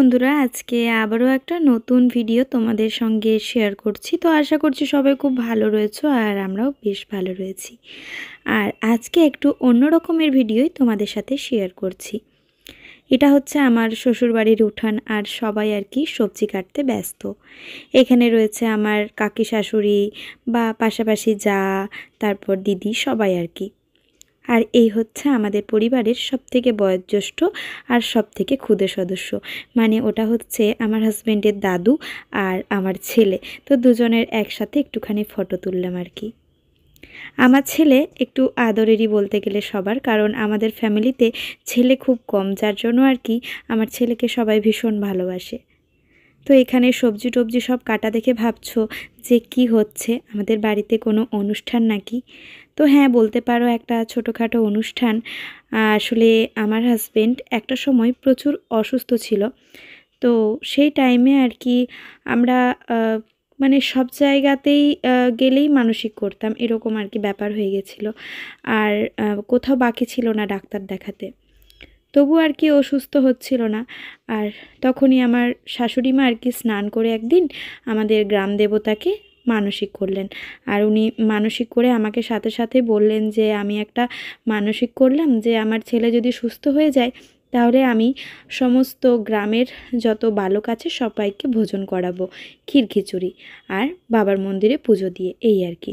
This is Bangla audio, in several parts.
বন্ধুরা, আজকে আবারও একটা নতুন ভিডিও তোমাদের সঙ্গে শেয়ার করছি। তো আশা করছি সবাই খুব ভালো রয়েছো আর আমরাও বেশ ভালো রয়েছি। আর আজকে একটু অন্য রকমের ভিডিওই তোমাদের সাথে শেয়ার করছি। এটা হচ্ছে আমার শ্বশুরবাড়ির উঠান, আর সবাই আর কি সবজি কাটতে ব্যস্ত। এখানে রয়েছে আমার কাকি শাশুড়ি বা পাশাপাশি যা, তারপর দিদি, সবাই আর কি। আর এই হচ্ছে আমাদের পরিবারের সবথেকে বয়োজ্যেষ্ঠ আর সবথেকে ক্ষুদে সদস্য, মানে ওটা হচ্ছে আমার হাজব্যান্ডের দাদু আর আমার ছেলে। তো দুজনের একসাথে একটুখানি ফটো তুললাম আর কি। আমার ছেলে একটু আদরেরই বলতে গেলে সবার, কারণ আমাদের ফ্যামিলিতে ছেলে খুব কম, যার জন্য আর কি আমার ছেলেকে সবাই ভীষণ ভালোবাসে। তো এখানে সবজি টবজি সব কাটা দেখে ভাবছো যে কি হচ্ছে, আমাদের বাড়িতে কোনো অনুষ্ঠান নাকি? তো হ্যাঁ, বলতে পারো একটা ছোটোখাটো অনুষ্ঠান। আসলে আমার হাজবেন্ড একটা সময় প্রচুর অসুস্থ ছিল। তো সেই টাইমে আর কি আমরা মানে সব জায়গাতেই গেলেই মানসিক করতাম, এরকম আর কি ব্যাপার হয়ে গেছিলো। আর কোথাও বাকি ছিল না ডাক্তার দেখাতে। তবু আর কি অসুস্থ হচ্ছিল না। আর তখনই আমার শাশুড়ি মা আর কি স্নান করে একদিন আমাদের গ্রাম দেবতাকে মানসিক করলেন। আর উনি মানসিক করে আমাকে সাথে সাথে বললেন যে আমি একটা মানসিক করলাম যে আমার ছেলে যদি সুস্থ হয়ে যায় তাহলে আমি সমস্ত গ্রামের যত বালক আছে সবাইকে ভোজন করাবো, ক্ষীর খিচুড়ি আর বাবার মন্দিরে পুজো দিয়ে, এই আর কি।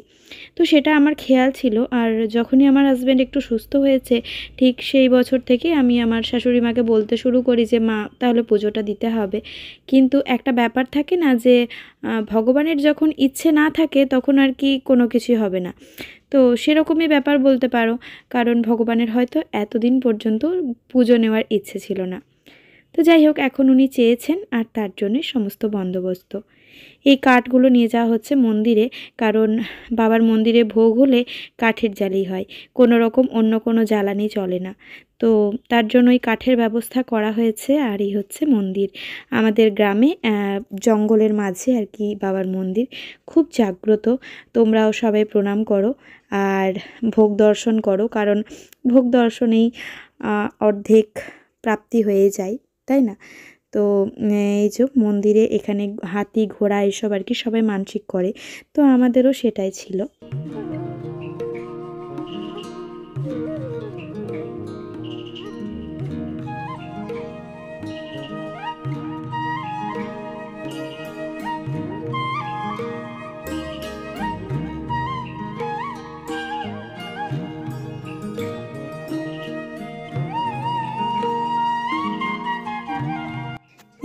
তো সেটা আমার খেয়াল ছিল। আর যখনই আমার হাজব্যান্ড একটু সুস্থ হয়েছে ঠিক সেই বছর থেকে আমি আমার শাশুড়ি মাকে বলতে শুরু করি যে মা, তাহলে পুজোটা দিতে হবে। কিন্তু একটা ব্যাপার থাকে না যে ভগবানের যখন ইচ্ছে না থাকে তখন আর কি কোনো কিছুই হবে না। তো সেরকমই ব্যাপার বলতে পারো, কারণ ভগবানের হয়তো এতদিন পর্যন্ত পুজো নেওয়ার ইচ্ছে ছিল না। তো যাই হোক, এখন উনি চেয়েছেন আর তার জন্যই সমস্ত বন্দোবস্ত। এই কাঠগুলো নিয়ে যাওয়া হচ্ছে মন্দিরে, কারণ বাবার মন্দিরে ভোগ হলে কাঠের জ্বালেই হয়, কোনো রকম অন্য কোনো জ্বালানি চলে না। তো তার জন্য এই কাঠের ব্যবস্থা করা হয়েছে। আর এই হচ্ছে মন্দির, আমাদের গ্রামে জঙ্গলের মাঝে আর কি বাবার মন্দির, খুব জাগ্রত। তোমরাও সবাই প্রণাম করো আর ভোগ দর্শন করো, কারণ ভোগ দর্শনেই অর্ধেক প্রাপ্তি হয়ে যায়, তাই না? তো এই যে মন্দিরে এখানে হাতি ঘোড়া এসব আর কি সবাই মানসিক করে, তো আমাদেরও সেটাই ছিল।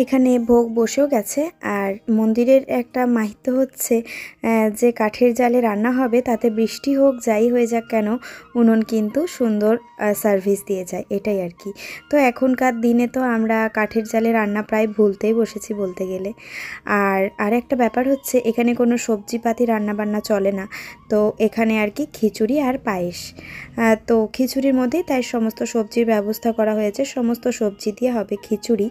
এখানে ভোগ বসেও গেছে। আর মন্দিরের একটা মাহিত্য হচ্ছে যে কাঠের জালে রান্না হবে তাতে বৃষ্টি হোক যাই হয়ে যাক কেন উনুন কিন্তু সুন্দর সার্ভিস দিয়ে যায়, এটাই আর কি। তো এখনকার দিনে তো আমরা কাঠের জালে রান্না প্রায় ভুলতেই বসেছি বলতে গেলে। আর একটা ব্যাপার হচ্ছে এখানে কোনো সবজিপাতি রান্নাবান্না চলে না। তো এখানে আর কি খিচুড়ি আর পায়েস। তো খিচুড়ির মধ্যেই তাই সমস্ত সবজির ব্যবস্থা করা হয়েছে, সমস্ত সবজি দিয়ে হবে খিচুড়ি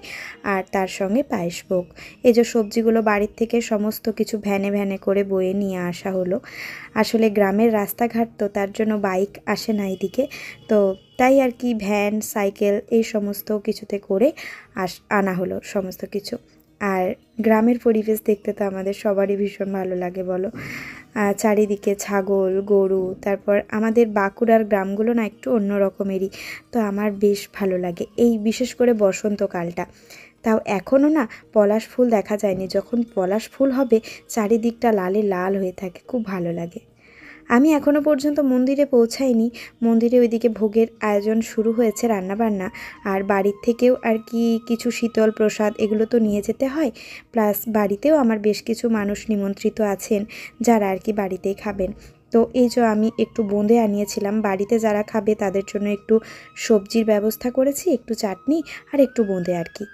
আর তার সঙ্গে পায়েস ভোগ। এই যে সবজিগুলো বাড়ির থেকে সমস্ত কিছু ভ্যানে ভ্যানে করে বয়ে নিয়ে আসা হলো। আসলে গ্রামের রাস্তাঘাট তো, তার জন্য বাইক আসে না এদিকে, তো তাই আর কি ভ্যান সাইকেল এই সমস্ত কিছুতে করে আনা হলো সমস্ত কিছু। আর গ্রামের পরিবেশ দেখতে তো আমাদের সবারই ভীষণ ভালো লাগে বলো। চারিদিকে ছাগল গরু, তারপর আমাদের বাঁকুড়ার গ্রামগুলো না একটু অন্য রকমেরই, তো আমার বেশ ভালো লাগে এই বিশেষ করে বসন্তকালটা। তাও এখনও না পলাশ ফুল দেখা যায়নি, যখন পলাশ ফুল হবে চারিদিকটা লালে লাল হয়ে থাকে, খুব ভালো লাগে। আমি এখনও পর্যন্ত মন্দিরে পৌঁছাইনি, মন্দিরে ওইদিকে ভোগের আয়োজন শুরু হয়েছে রান্নাবান্না। আর বাড়ির থেকেও আর কি কিছু শীতল প্রসাদ এগুলো তো নিয়ে যেতে হয়, প্লাস বাড়িতেও আমার বেশ কিছু মানুষ নিমন্ত্রিত আছেন যারা আর কি বাড়িতেই খাবেন। তো এই যে আমি একটু বোঁদে আনিয়েছিলাম, বাড়িতে যারা খাবে তাদের জন্য একটু সবজির ব্যবস্থা করেছি, একটু চাটনি আর একটু বোঁদে আর কি।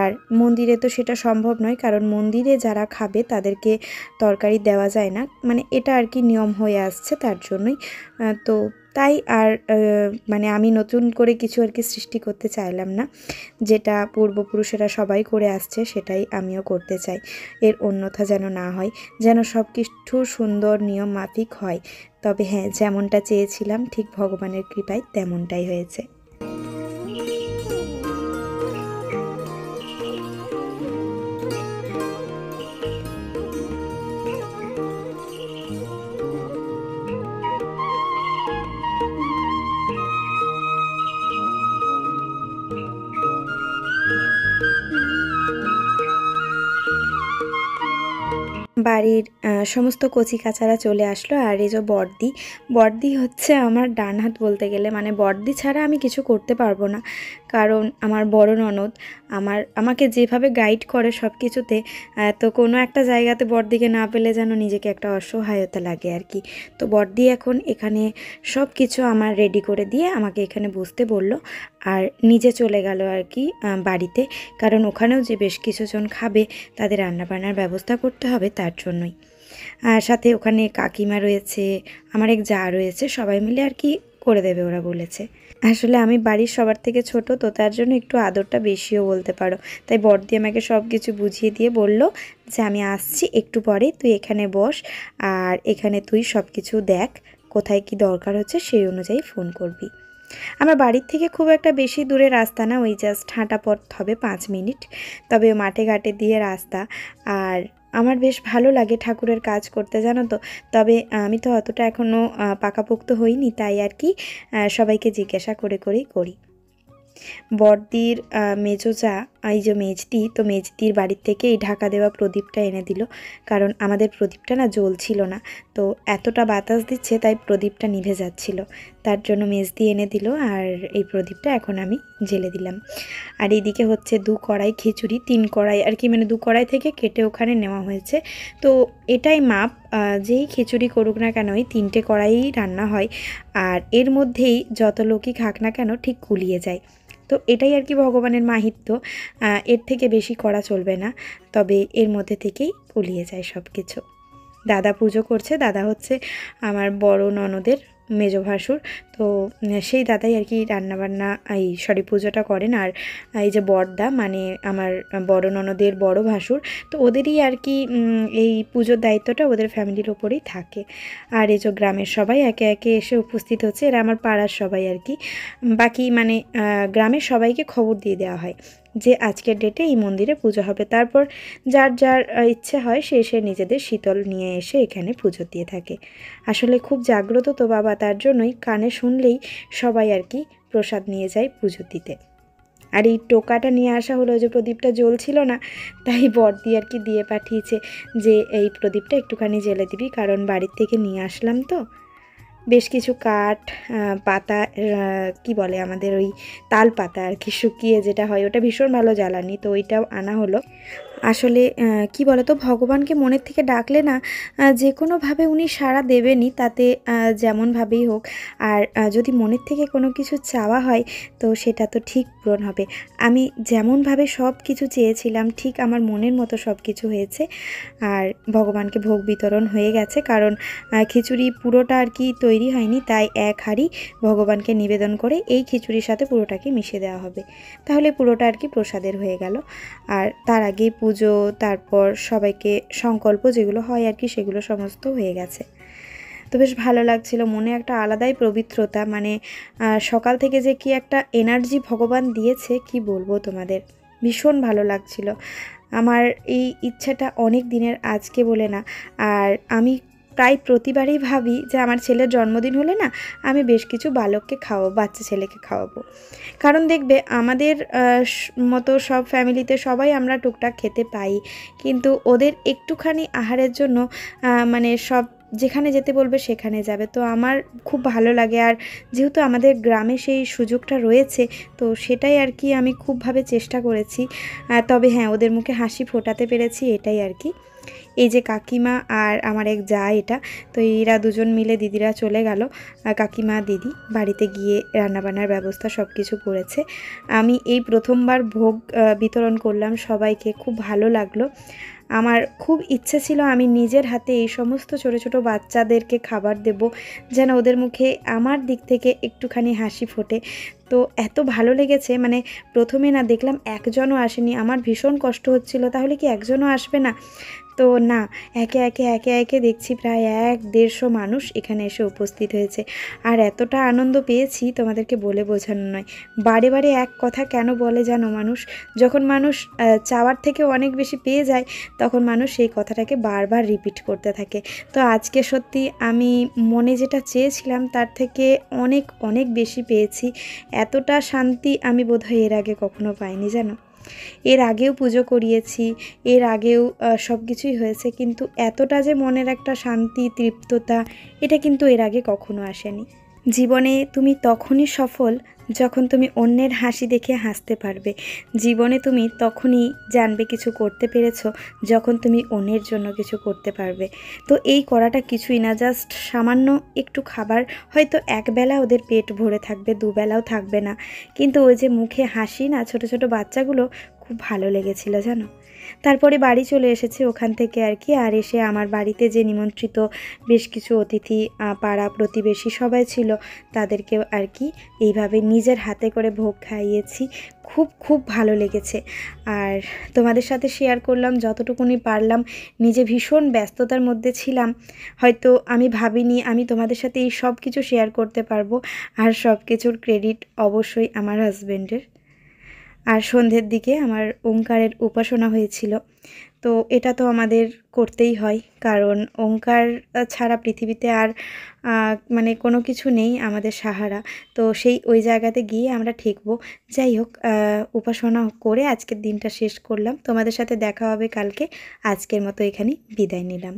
আর মন্দিরে তো সেটা সম্ভব নয়, কারণ মন্দিরে যারা খাবে তাদেরকে তরকারি দেওয়া যায় না, মানে এটা আর কি নিয়ম হয়ে আসছে, তার জন্যই। তো তাই আর মানে আমি নতুন করে কিছু আর কি সৃষ্টি করতে চাইলাম না, যেটা পূর্বপুরুষেরা সবাই করে আসছে সেটাই আমিও করতে চাই। এর অন্যথা যেন না হয়, যেন সব কিছু সুন্দর নিয়ম মাফিক হয়। তবে হ্যাঁ, যেমনটা চেয়েছিলাম ঠিক ভগবানের কৃপায় তেমনটাই হয়েছে। বাড়ির সমস্ত কচিকাচারা চলে আসলো। আর এই যে বড়দি হচ্ছে আমার ডান হাত বলতে গেলে, মানে বড়দি ছাড়া আমি কিছু করতে পারবো না। কারণ আমার বড় ননদ আমাকে যেভাবে গাইড করে সব কিছুতে, তো কোনো একটা জায়গাতে বড়দিকে না পেলে যেন নিজেকে একটা অসহায়তা লাগে আর কি। তো বড়দি এখন এখানে সব কিছু আমার রেডি করে দিয়ে আমাকে এখানে বসতে বললো, আর নিজে চলে গেল আর কি বাড়িতে। কারণ ওখানেও যে বেশ কিছুজন খাবে, তাদের রান্নাবান্নার ব্যবস্থা করতে হবে, তার জন্যই। আর সাথে ওখানে কাকিমা রয়েছে, আমার এক জা রয়েছে, সবাই মিলে আর কি করে দেবে ওরা বলেছে। আসলে আমি বাড়ির সবার থেকে ছোট, তো তার জন্য একটু আদরটা বেশিও বলতে পারো। তাই বড়দি আমাকে সব কিছু বুঝিয়ে দিয়ে বলল যে আমি আসছি একটু পরে, তুই এখানে বস, আর এখানে তুই সব কিছু দেখ, কোথায় কি দরকার হচ্ছে সেই অনুযায়ী ফোন করবি। আমার বাড়ির থেকে খুব একটা বেশি দূরে রাস্তা না, ওই জাস্ট হাঁটা পথ হবে 5 মিনিট, তবে মাঠে ঘাটে দিয়ে রাস্তা। আর আমার বেশ ভালো লাগে ঠাকুরের কাজ করতে, জানো তো। তবে আমি তো অতটা এখনও পাকাপোক্ত হইনি, তাই আর কি সবাইকে জিজ্ঞাসা করে করেই করি। বড়দির মেজো যা, এই যে মেজদি, তো মেজদির বাড়ির থেকে এই ঢাকা দেওয়া প্রদীপটা এনে দিল। কারণ আমাদের প্রদীপটা না জ্বলছিল না, তো এতটা বাতাস দিচ্ছে তাই প্রদীপটা নিভে যাচ্ছিল, তার জন্য মেজদি এনে দিল। আর এই প্রদীপটা এখন আমি জ্বেলে দিলাম। আর এইদিকে হচ্ছে 2 কড়াই খিচুড়ি, 3 কড়াই আর কি, মানে 2 কড়াই থেকে কেটে ওখানে নেওয়া হয়েছে। তো এটাই মাপ, যেই খিচুড়ি করুক না কেন এই 3টে কড়াই রান্না হয়, আর এর মধ্যেই যত লোকই খাক না কেন ঠিক গুলিয়ে যায়। তো এটাই আর কি ভগবানের মাহিত্য, এর থেকে বেশি করা চলবে না, তবে এর মধ্যে থেকেই গুলিয়ে যায় সব কিছু। দাদা পুজো করছে, দাদা হচ্ছে আমার বড় ননদের মেজো ভাসুর, তো সেই দাদাই আর কি রান্নাবান্না পুজোটা করেন। আর এই যে বড়দা, মানে আমার বড় ননদের বড় ভাসুর, তো ওদেরই আর কি এই পুজোর দায়িত্বটা ওদের ফ্যামিলির ওপরেই থাকে। আর এই যে গ্রামের সবাই একে একে এসে উপস্থিত হচ্ছে, এরা আমার পাড়ার সবাই আর কি। বাকি মানে গ্রামের সবাইকে খবর দিয়ে দেওয়া হয় যে আজকের ডেটে এই মন্দিরে পুজো হবে। তারপর যার যার ইচ্ছে হয় সে নিজেদের শীতল নিয়ে এসে এখানে পুজো দিয়ে থাকে। আসলে খুব জাগ্রত তো বাবা, তার জন্যই কানে শুনলেই সবাই আর কি প্রসাদ নিয়ে যায় পুজো দিতে। আর এই টোকাটা নিয়ে আসা হলো, যে প্রদীপটা জ্বলছিল না, তাই বড়দি আর কি দিয়ে পাঠিয়েছে যে এই প্রদীপটা একটুখানি জ্বেলে দিবি, কারণ বাড়ির থেকে নিয়ে আসলাম তো। বেশ কিছু কাঠ, পাতা, কি বলে আমাদের ওই তাল পাতা আর কি, শুকিয়ে যেটা হয়, ওটা ভীষণ ভালো জ্বালানি, তো ওইটাও আনা হলো। আসলে কি বলে তো, ভগবানকে মনের থেকে ডাকলে না যে কোনোভাবে উনি সাড়া দেবেনই, তাতে যেমনভাবেই হোক। আর যদি মনের থেকে কোনো কিছু চাওয়া হয় তো সেটা তো ঠিক পূরণ হবে। আমি যেমনভাবে সব কিছু চেয়েছিলাম ঠিক আমার মনের মতো সব কিছু হয়েছে। আর ভগবানকে ভোগ বিতরণ হয়ে গেছে, কারণ খিচুড়ি পুরোটা আর কি তৈরি হয়নি, তাই 1 হাঁড়ি ভগবানকে নিবেদন করে এই খিচুড়ির সাথে পুরোটাকে মিশিয়ে দেওয়া হবে, তাহলে পুরোটা আর কি প্রসাদের হয়ে গেল। আর তার আগেই পুজো, তারপর সবাইকে সংকল্প যেগুলো হয় আর কি, সেগুলো সমস্ত হয়ে গেছে। তো বেশ ভালো লাগছিল, মনে একটা আলাদাই পবিত্রতা, মানে সকাল থেকে যে কি একটা এনার্জি ভগবান দিয়েছে কি বলবো তোমাদের, ভীষণ ভালো লাগছিল। আমার এই ইচ্ছাটা অনেক দিনের, আজকে বলে না। আর আমি প্রায় প্রতিবারই ভাবি যে আমার ছেলের জন্মদিন হলে না আমি বেশ কিছু বালককে খাওয়াবো, বাচ্চা ছেলেকে খাওয়াবো। কারণ দেখবে আমাদের মতো সব ফ্যামিলিতে সবাই আমরা টুকটাক খেতে পাই, কিন্তু ওদের একটুখানি আহারের জন্য মানে সব যেখানে যেতে বলবে সেখানে যাবে। তো আমার খুব ভালো লাগে, আর যেহেতু আমাদের গ্রামে সেই সুযোগটা রয়েছে, তো সেটাই আর কি আমি খুবভাবে চেষ্টা করেছি। তবে হ্যাঁ, ওদের মুখে হাসি ফোটাতে পেরেছি, এটাই আর কি। এই যে কাকিমা আর আমার এক জা, এটা তো এরা দুজন মিলে, দিদিরা চলে গেল, কাকিমা দিদি বাড়িতে গিয়ে রান্নাবান্নার ব্যবস্থা সব কিছু করেছে। আমি এই প্রথমবার ভোগ বিতরণ করলাম সবাইকে, খুব ভালো লাগলো। আমার খুব ইচ্ছে ছিল আমি নিজের হাতে এই সমস্ত ছোটো ছোটো বাচ্চাদেরকে খাবার দেব, যেন ওদের মুখে আমার দিক থেকে একটুখানি হাসি ফোটে। তো এত ভালো লেগেছে, মানে প্রথমে না দেখলাম একজনও আসেনি, আমার ভীষণ কষ্ট হচ্ছিল, তাহলে কি একজনও আসবে না? তো না, একে একে দেখছি প্রায় 100-150 মানুষ এখানে এসে উপস্থিত হয়েছে। আর এতটা আনন্দ পেয়েছি তোমাদেরকে বলে বোঝানো নয়। বারে বারে এক কথা কেন বলে জানো মানুষ, যখন মানুষ চাওয়ার থেকে অনেক বেশি পেয়ে যায়, তখন মানুষ সেই কথাটাকে বারবার রিপিট করতে থাকে। তো আজকে সত্যি আমি মনে যেটা চেয়েছিলাম তার থেকে অনেক অনেক বেশি পেয়েছি। এতটা শান্তি আমি বোধহয় এর আগে কখনো পাইনি জানো। এর আগেও পুজো করিয়েছি, এর আগেও সব কিছুই হয়েছে, কিন্তু এতটা যে মনের একটা শান্তি, তৃপ্ততা, এটা কিন্তু এর আগে কখনো আসেনি। জীবনে তুমি তখনই সফল যখন তুমি অন্যের হাসি দেখে হাসতে পারবে। জীবনে তুমি তখনই জানবে কিছু করতে পেরেছো যখন তুমি অন্যের জন্য কিছু করতে পারবে। তো এই করাটা কিছুই না, জাস্ট সামান্য একটু খাবার, হয়তো একবেলা ওদের পেট ভরে থাকবে, দুবেলাও থাকবে না, কিন্তু ওই যে মুখে হাসি না, ছোট ছোট বাচ্চাগুলো, খুব ভালো লেগেছিল জানো। তারপরে বাড়ি চলে এসেছি ওখান থেকে আর কি। আর এসে আমার বাড়িতে যে নিমন্ত্রিত বেশ কিছু অতিথি, পাড়া প্রতিবেশী সবাই ছিল, তাদেরকেও আর কি এইভাবে নিজের হাতে করে ভোগ খাইয়েছি। খুব খুব ভালো লেগেছে। আর তোমাদের সাথে শেয়ার করলাম যতটুকুনি পারলাম। নিজে ভীষণ ব্যস্ততার মধ্যে ছিলাম, হয়তো আমি ভাবিনি আমি তোমাদের সাথে এই সব কিছু শেয়ার করতে পারবো। আর সব কিছুর ক্রেডিট অবশ্যই আমার হাজব্যান্ডের। আর সন্ধ্যের দিকে আমার ওঙ্কারের উপাসনা হয়েছিল, তো এটা তো আমাদের করতেই হয়, কারণ ওঙ্কার ছাড়া পৃথিবীতে আর মানে কোনো কিছু নেই আমাদের সাহারা। তো সেই ওই জায়গাতে গিয়ে আমরা ঠেকবো। যাই হোক, উপাসনা করে আজকের দিনটা শেষ করলাম। তোমাদের সাথে দেখা হবে কালকে। আজকের মতো এখানেই বিদায় নিলাম।